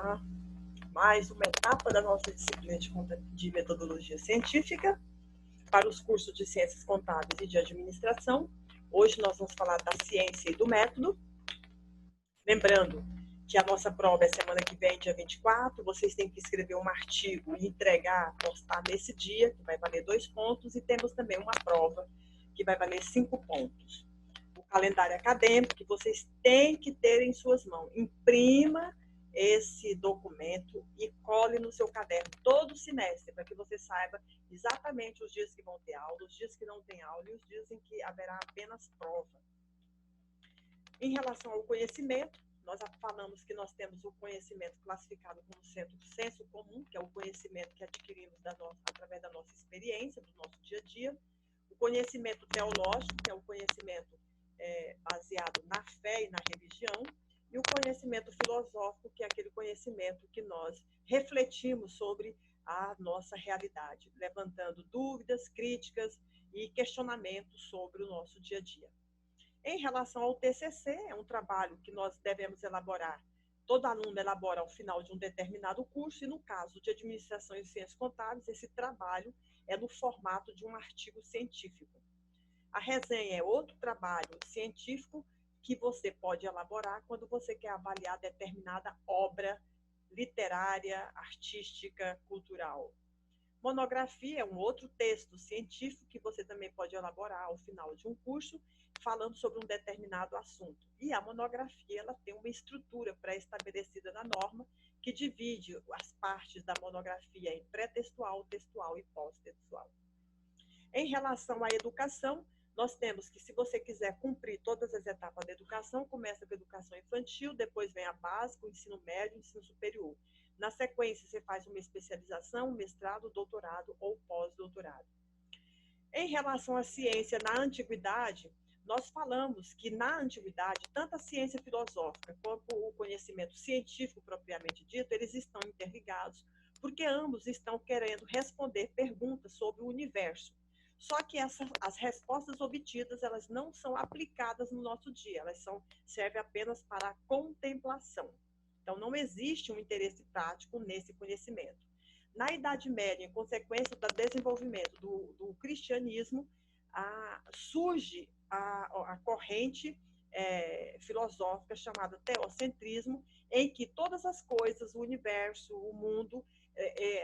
a mais uma etapa da nossa disciplina de metodologia científica para os cursos de Ciências Contábeis e de Administração. Hoje nós vamos falar da ciência e do método. Lembrando que a nossa prova é semana que vem, dia 24. Vocês têm que escrever um artigo e entregar, postar nesse dia, que vai valer 2 pontos, e temos também uma prova que vai valer 5 pontos. O calendário acadêmico que vocês têm que ter em suas mãos. Imprima esse documento e cole no seu caderno todo o semestre, para que você saiba exatamente os dias que vão ter aula, os dias que não tem aula e os dias em que haverá apenas prova. Em relação ao conhecimento, nós falamos que nós temos o conhecimento classificado como senso comum, que é o conhecimento que adquirimos através da nossa experiência, do nosso dia a dia. O conhecimento teológico, que é o conhecimento baseado na fé e na religião. E o conhecimento filosófico, que é aquele conhecimento que nós refletimos sobre a nossa realidade, levantando dúvidas, críticas e questionamentos sobre o nosso dia a dia. Em relação ao TCC, é um trabalho que nós devemos elaborar. Todo aluno elabora ao final de um determinado curso, e no caso de Administração e Ciências Contábeis, esse trabalho é no formato de um artigo científico. A resenha é outro trabalho científico que você pode elaborar quando você quer avaliar determinada obra literária, artística, cultural. Monografia é um outro texto científico que você também pode elaborar ao final de um curso, falando sobre um determinado assunto. E a monografia, ela tem uma estrutura pré-estabelecida na norma, que divide as partes da monografia em pré-textual, textual e pós-textual. Em relação à educação, nós temos que, se você quiser cumprir todas as etapas da educação, começa com a educação infantil, depois vem a básica, o ensino médio, o ensino superior. Na sequência, você faz uma especialização, um mestrado, doutorado ou pós-doutorado. Em relação à ciência na antiguidade, nós falamos que na antiguidade, tanto a ciência filosófica quanto o conhecimento científico propriamente dito, eles estão interligados, porque ambos estão querendo responder perguntas sobre o universo. Só que as respostas obtidas, elas não são aplicadas no nosso dia, elas servem apenas para a contemplação. Então, não existe um interesse prático nesse conhecimento. Na Idade Média, em consequência do desenvolvimento do cristianismo, surge a corrente filosófica chamada teocentrismo, em que todas as coisas, o universo, o mundo,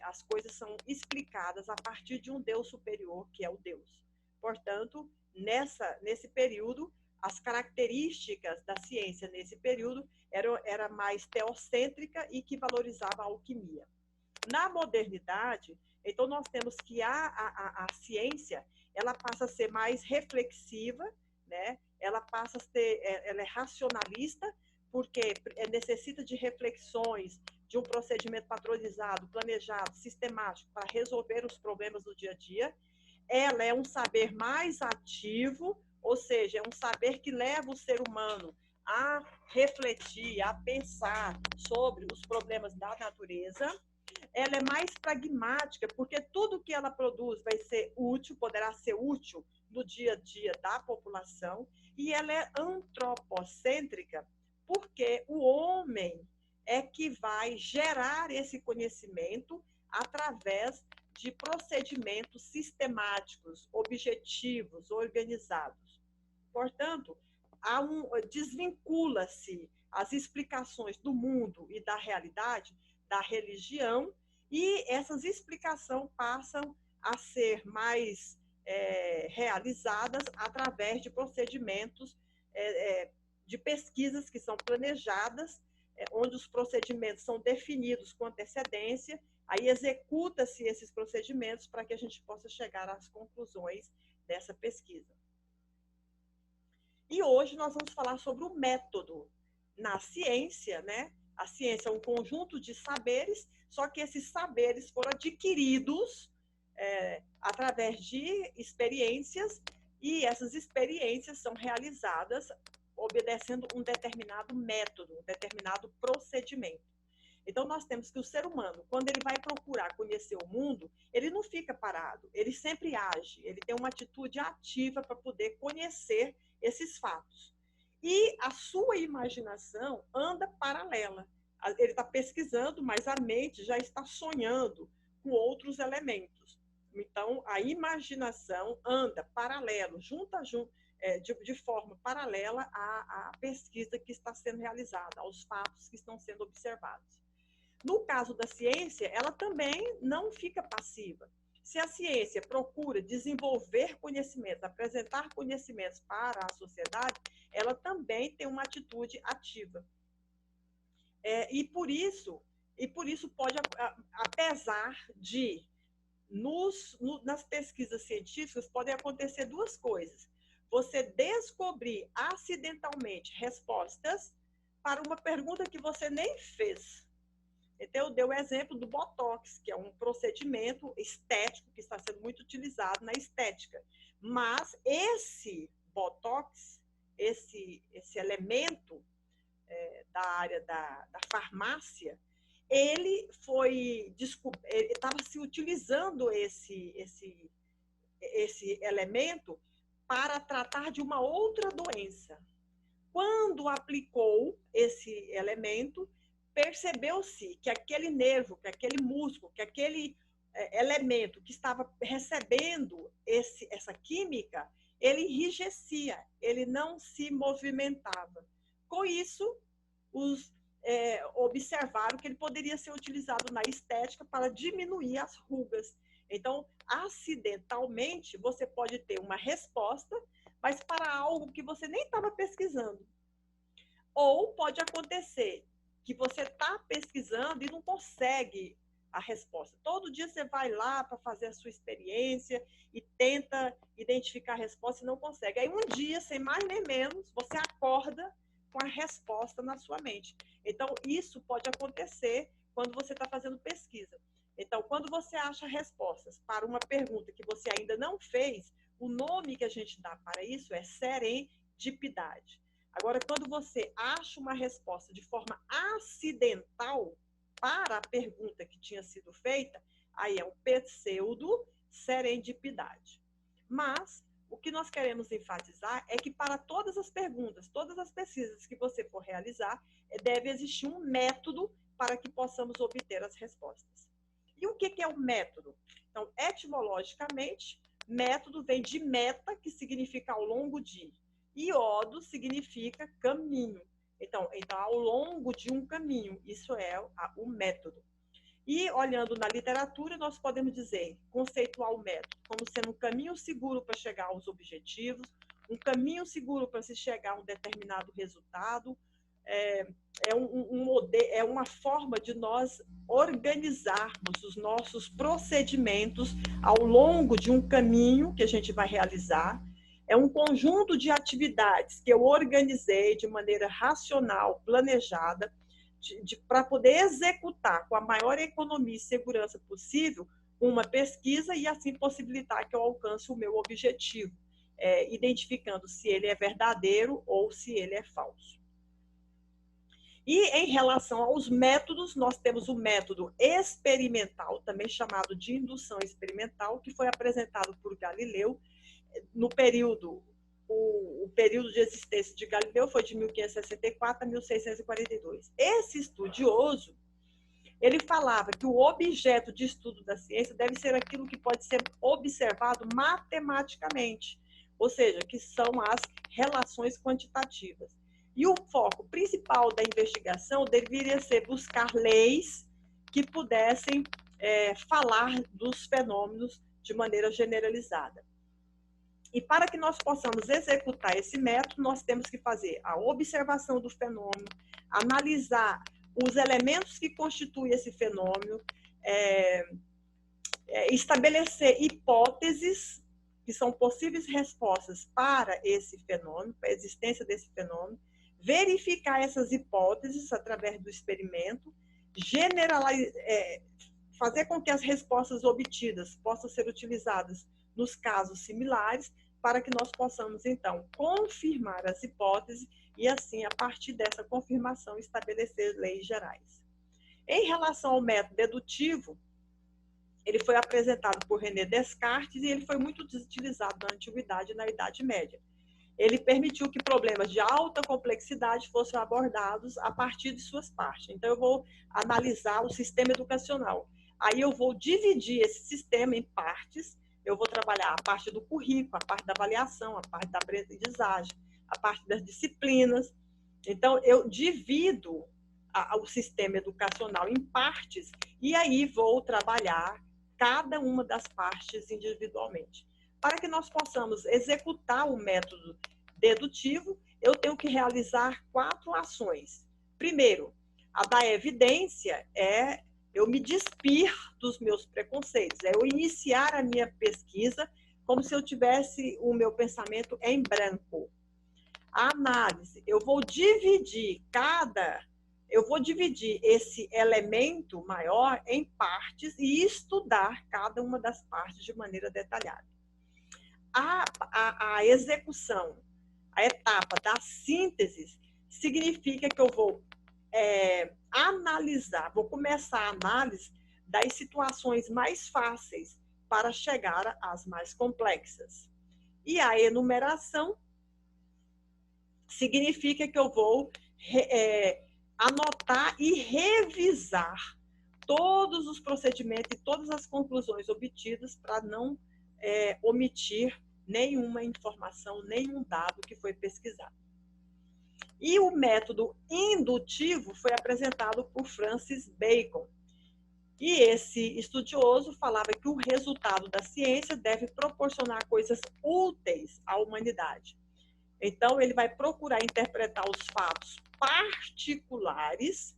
as coisas são explicadas a partir de um Deus superior, que é o Deus. Portanto, nesse período, as características da ciência nesse período era mais teocêntrica e que valorizava a alquimia. Na modernidade, então nós temos que a ciência, ela passa a ser mais reflexiva, né? Ela passa a ser, ela é racionalista, porque necessita de reflexões, de um procedimento padronizado, planejado, sistemático, para resolver os problemas do dia a dia. Ela é um saber mais ativo, ou seja, é um saber que leva o ser humano a refletir, a pensar sobre os problemas da natureza. Ela é mais pragmática, porque tudo que ela produz vai ser útil, poderá ser útil no dia a dia da população. E ela é antropocêntrica, porque o homem é que vai gerar esse conhecimento através de procedimentos sistemáticos, objetivos, organizados. Portanto, desvincula-se as explicações do mundo e da realidade da religião, e essas explicações passam a ser mais realizadas através de procedimentos de pesquisas que são planejadas, onde os procedimentos são definidos com antecedência, aí executa-se esses procedimentos para que a gente possa chegar às conclusões dessa pesquisa. E hoje nós vamos falar sobre o método na ciência, né? A ciência é um conjunto de saberes, só que esses saberes foram adquiridos através de experiências, e essas experiências são realizadas obedecendo um determinado método, um determinado procedimento. Então, nós temos que o ser humano, quando ele vai procurar conhecer o mundo, ele não fica parado, ele sempre age, ele tem uma atitude ativa para poder conhecer esses fatos. E a sua imaginação anda paralela Ele está pesquisando, mas a mente já está sonhando com outros elementos. Então, a imaginação anda paralelo, de forma paralela à pesquisa que está sendo realizada, aos fatos que estão sendo observados. No caso da ciência, ela também não fica passiva. Se a ciência procura desenvolver conhecimentos, apresentar conhecimentos para a sociedade, ela também tem uma atitude ativa. E por isso pode, apesar de nas pesquisas científicas podem acontecer duas coisas. Você descobrir acidentalmente respostas para uma pergunta que você nem fez. Então, eu dei o exemplo do Botox, que é um procedimento estético que está sendo muito utilizado na estética. Mas esse Botox, esse elemento da área da farmácia, ele estava se utilizando esse elemento para tratar de uma outra doença. Quando aplicou esse elemento, percebeu-se que aquele nervo, que aquele músculo, que aquele elemento que estava recebendo essa química, ele enrijecia, ele não se movimentava. Com isso, observaram que ele poderia ser utilizado na estética para diminuir as rugas. Então, acidentalmente, você pode ter uma resposta, mas para algo que você nem estava pesquisando. Ou pode acontecer que você está pesquisando e não consegue a resposta. Todo dia você vai lá para fazer a sua experiência e tenta identificar a resposta e não consegue. Aí um dia, sem mais nem menos, você acorda com a resposta na sua mente. Então, isso pode acontecer quando você está fazendo pesquisa. Então, quando você acha respostas para uma pergunta que você ainda não fez, o nome que a gente dá para isso é serendipidade. Agora, quando você acha uma resposta de forma acidental para a pergunta que tinha sido feita, aí é um pseudo-serendipidade. Mas o que nós queremos enfatizar é que para todas as perguntas, todas as pesquisas que você for realizar, deve existir um método para que possamos obter as respostas. E o que é o método? Então, etimologicamente, método vem de meta, que significa ao longo de, e odo significa caminho. Então, ao longo de um caminho, isso é o método. E, olhando na literatura, nós podemos dizer, conceituar o método como sendo um caminho seguro para chegar aos objetivos, um caminho seguro para se chegar a um determinado resultado, é uma forma de nós organizarmos os nossos procedimentos ao longo de um caminho que a gente vai realizar. É um conjunto de atividades que eu organizei de maneira racional, planejada, para poder executar com a maior economia e segurança possível uma pesquisa e assim possibilitar que eu alcance o meu objetivo, identificando se ele é verdadeiro ou se ele é falso. E em relação aos métodos, nós temos o método experimental, também chamado de indução experimental, que foi apresentado por Galileu no período, o período de existência de Galileu foi de 1564 a 1642. Esse estudioso, ele falava que o objeto de estudo da ciência deve ser aquilo que pode ser observado matematicamente, ou seja, que são as relações quantitativas. E o foco principal da investigação deveria ser buscar leis que pudessem falar dos fenômenos de maneira generalizada. E para que nós possamos executar esse método, nós temos que fazer a observação do fenômeno, analisar os elementos que constituem esse fenômeno, estabelecer hipóteses que são possíveis respostas para esse fenômeno, para a existência desse fenômeno, verificar essas hipóteses através do experimento, fazer com que as respostas obtidas possam ser utilizadas nos casos similares, para que nós possamos, então, confirmar as hipóteses e, assim, a partir dessa confirmação, estabelecer leis gerais. Em relação ao método dedutivo, ele foi apresentado por René Descartes e ele foi muito utilizado na Antiguidade e na Idade Média. ele permitiu que problemas de alta complexidade fossem abordados a partir de suas partes. Então, eu vou analisar o sistema educacional. Aí eu vou dividir esse sistema em partes, eu vou trabalhar a parte do currículo, a parte da avaliação, a parte da aprendizagem, a parte das disciplinas. Então, eu divido o sistema educacional em partes e aí vou trabalhar cada uma das partes individualmente. Para que nós possamos executar o método dedutivo, eu tenho que realizar 4 ações. Primeiro, a da evidência é eu me despir dos meus preconceitos, é eu iniciar a minha pesquisa como se eu tivesse o meu pensamento em branco. A análise, eu vou dividir esse elemento maior em partes e estudar cada uma das partes de maneira detalhada. A execução, a etapa da síntese, significa que eu vou analisar, vou começar a análise das situações mais fáceis para chegar às mais complexas. E a enumeração significa que eu vou anotar e revisar todos os procedimentos e todas as conclusões obtidas para não omitir nenhuma informação, nenhum dado que foi pesquisado. E o método indutivo foi apresentado por Francis Bacon. E esse estudioso falava que o resultado da ciência deve proporcionar coisas úteis à humanidade. Então, ele vai procurar interpretar os fatos particulares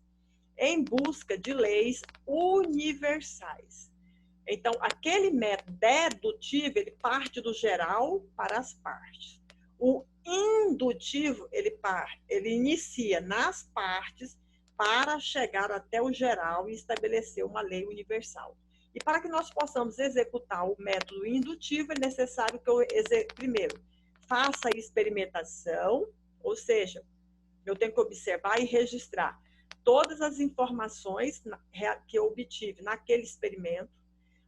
em busca de leis universais. Então, aquele método dedutivo, ele parte do geral para as partes. O indutivo, ele inicia nas partes para chegar até o geral e estabelecer uma lei universal. E para que nós possamos executar o método indutivo, é necessário que eu, primeiro, faça a experimentação, ou seja, eu tenho que observar e registrar todas as informações que eu obtive naquele experimento.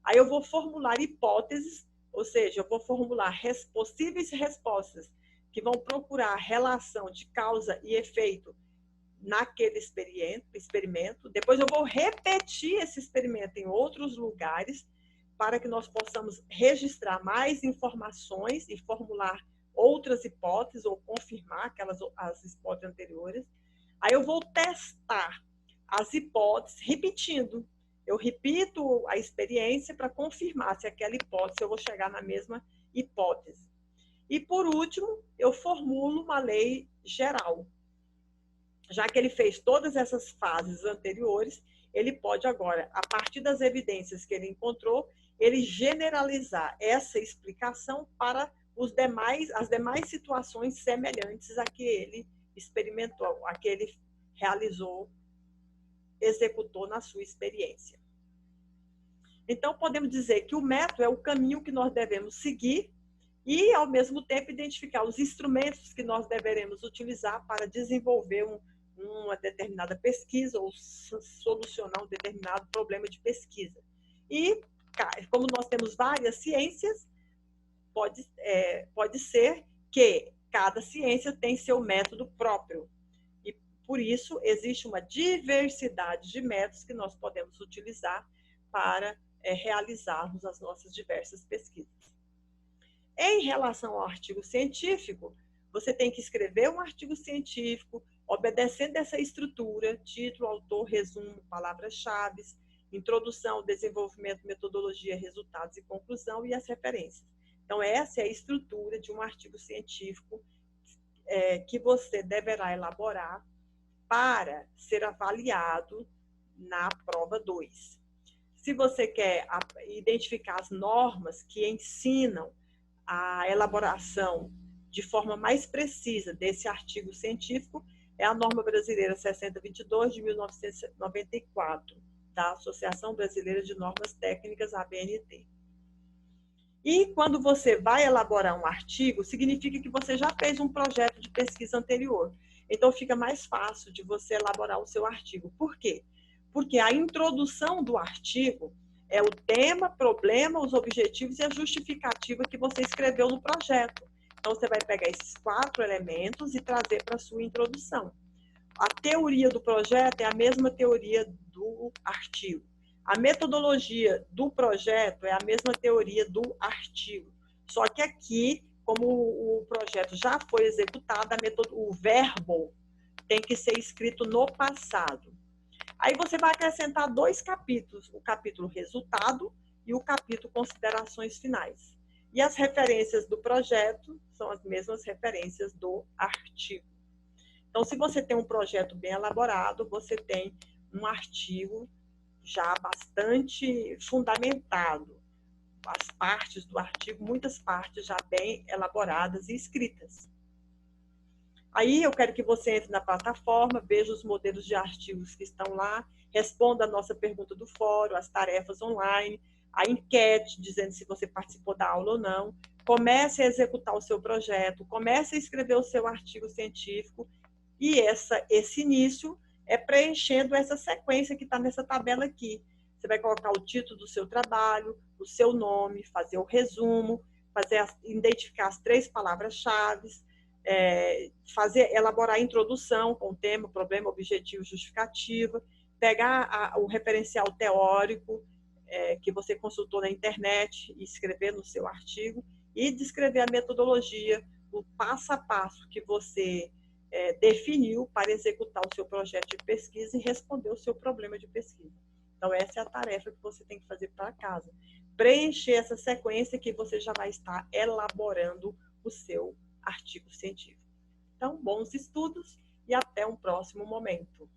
Aí eu vou formular hipóteses, ou seja, eu vou formular possíveis respostas que vão procurar a relação de causa e efeito naquele experimento. Depois eu vou repetir esse experimento em outros lugares para que nós possamos registrar mais informações e formular outras hipóteses ou confirmar as hipóteses anteriores. Aí eu vou testar as hipóteses repetindo. Eu repito a experiência para confirmar se aquela hipótese eu vou chegar na mesma hipótese. E, por último, eu formulo uma lei geral. Já que ele fez todas essas fases anteriores, ele pode agora, a partir das evidências que ele encontrou, ele generalizar essa explicação para as demais situações semelhantes a que ele experimentou, a que ele realizou, executou na sua experiência. Então, podemos dizer que o método é o caminho que nós devemos seguir e, ao mesmo tempo, identificar os instrumentos que nós deveremos utilizar para desenvolver uma determinada pesquisa ou solucionar um determinado problema de pesquisa. E, como nós temos várias ciências, pode ser que cada ciência tem seu método próprio. E, por isso, existe uma diversidade de métodos que nós podemos utilizar para realizarmos as nossas diversas pesquisas. Em relação ao artigo científico, você tem que escrever um artigo científico, obedecendo essa estrutura: título, autor, resumo, palavras-chave, introdução, desenvolvimento, metodologia, resultados e conclusão e as referências. Então, essa é a estrutura de um artigo científico que você deverá elaborar para ser avaliado na prova 2. Se você quer identificar as normas que ensinam a elaboração de forma mais precisa desse artigo científico, é a Norma Brasileira 6022 de 1994, da Associação Brasileira de Normas Técnicas, ABNT. E quando você vai elaborar um artigo, significa que você já fez um projeto de pesquisa anterior. Então, fica mais fácil de você elaborar o seu artigo. Por quê? Porque a introdução do artigo é o tema, problema, os objetivos e a justificativa que você escreveu no projeto. Então, você vai pegar esses 4 elementos e trazer para a sua introdução. A teoria do projeto é a mesma teoria do artigo. A metodologia do projeto é a mesma teoria do artigo. Só que aqui, como o projeto já foi executado, o verbo tem que ser escrito no passado. Aí você vai acrescentar 2 capítulos, o capítulo resultado e o capítulo considerações finais. E as referências do projeto são as mesmas referências do artigo. Então, se você tem um projeto bem elaborado, você tem um artigo já bastante fundamentado. As partes do artigo, muitas partes já bem elaboradas e escritas. Aí eu quero que você entre na plataforma, veja os modelos de artigos que estão lá, responda a nossa pergunta do fórum, as tarefas online, a enquete dizendo se você participou da aula ou não. Comece a executar o seu projeto, comece a escrever o seu artigo científico e esse início é preenchendo essa sequência que está nessa tabela aqui. Você vai colocar o título do seu trabalho, o seu nome, fazer o resumo, identificar as 3 palavras-chave, elaborar a introdução com o tema, problema, objetivo, justificativa, pegar o referencial teórico que você consultou na internet e escrever no seu artigo e descrever a metodologia, o passo a passo que você definiu para executar o seu projeto de pesquisa e responder o seu problema de pesquisa. Então, essa é a tarefa que você tem que fazer para casa. Preencher essa sequência que você já vai estar elaborando o seu artigo científico. Então, bons estudos e até um próximo momento.